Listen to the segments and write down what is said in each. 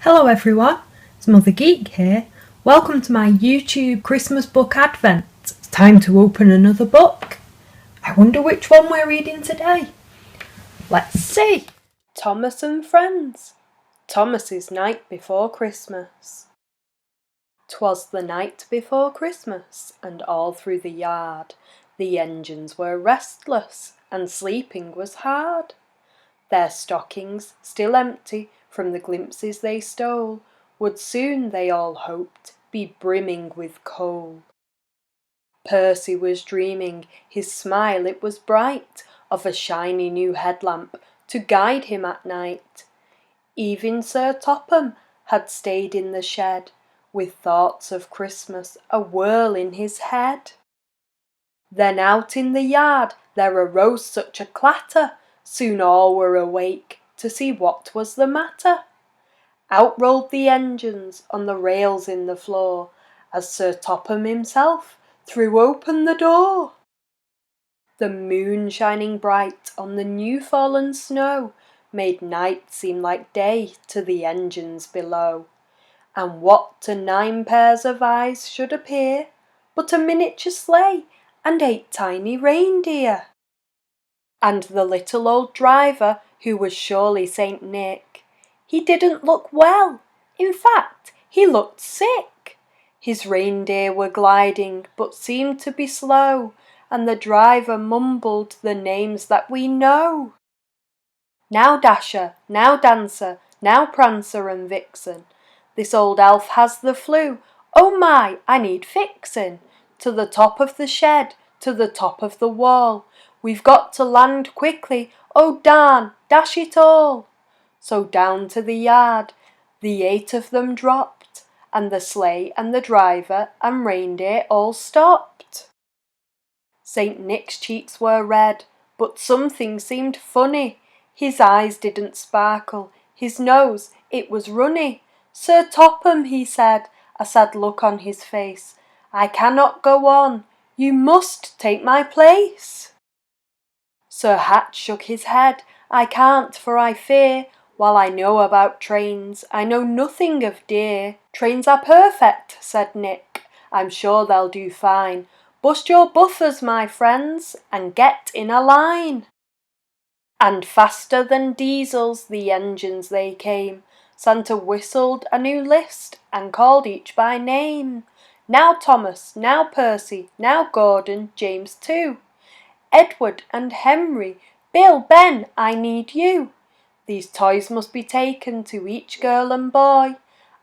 Hello everyone, it's MotherGeek here. Welcome to my YouTube Christmas book advent. It's time to open another book. I wonder which one we're reading today. Let's see. Thomas and Friends. Thomas's Night Before Christmas. 'Twas the night before Christmas, and all through the yard the engines were restless, and sleeping was hard. Their stockings, still empty from the glimpses they stole, would soon, they all hoped, be brimming with coal. Percy was dreaming, his smile it was bright, of a shiny new headlamp to guide him at night. Even Sir Topham had stayed in the shed, with thoughts of Christmas a-whirl in his head. Then out in the yard there arose such a clatter, soon all were awake to see what was the matter. Out rolled the engines on the rails in the floor, as Sir Topham himself threw open the door. The moon shining bright on the new fallen snow made night seem like day to the engines below. And what to 9 pairs of eyes should appear but a miniature sleigh and 8 tiny reindeer? And the little old driver, who was surely Saint Nick, he didn't look well, in fact he looked sick. His reindeer were gliding but seemed to be slow, and the driver mumbled the names that we know. Now Dasher, now Dancer, now Prancer and Vixen, this old elf has the flu, oh my, I need fixin'. To the top of the shed, to the top of the wall, we've got to land quickly, oh darn, dash it all. So down to the yard the 8 of them dropped, and the sleigh and the driver and reindeer all stopped. Saint Nick's cheeks were red, but something seemed funny. His eyes didn't sparkle, his nose, it was runny. Sir Topham, he said, a sad look on his face, I cannot go on, you must take my place. Sir Hat shook his head, I can't, for I fear, while I know about trains, I know nothing of deer. Trains are perfect, said Nick, I'm sure they'll do fine. Bust your buffers, my friends, and get in a line. And faster than diesels the engines they came. Santa whistled a new list and called each by name. Now Thomas, now Percy, now Gordon, James too. Edward and Henry, Bill, Ben, I need you. These toys must be taken to each girl and boy.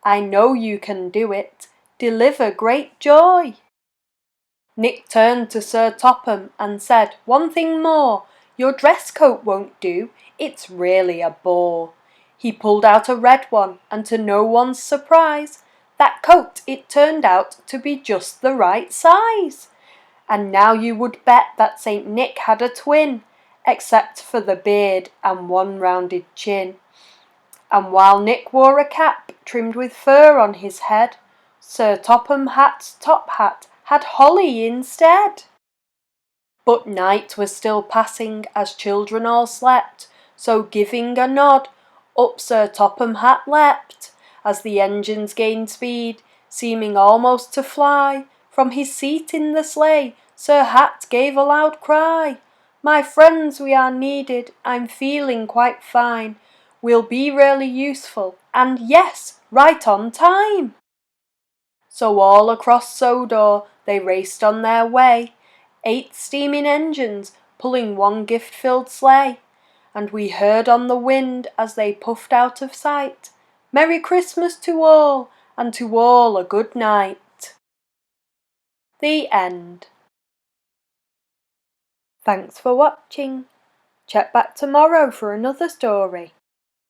I know you can do it. Deliver great joy. Nick turned to Sir Topham and said, one thing more. Your dress coat won't do, it's really a bore. He pulled out a red one, and to no one's surprise, that coat it turned out to be just the right size. And now you would bet that Saint Nick had a twin, except for the beard and one rounded chin. And while Nick wore a cap trimmed with fur on his head, Sir Topham Hatt's top hat had holly instead. But night was still passing as children all slept, so giving a nod, up Sir Topham Hatt leapt, as the engines gained speed, seeming almost to fly. From his seat in the sleigh, Sir Hat gave a loud cry, my friends, we are needed, I'm feeling quite fine, we'll be really useful, and yes, right on time. So all across Sodor they raced on their way, 8 steaming engines pulling one gift-filled sleigh, and we heard on the wind as they puffed out of sight, Merry Christmas to all, and to all a good night. The end. Thanks for watching. Check back tomorrow for another story.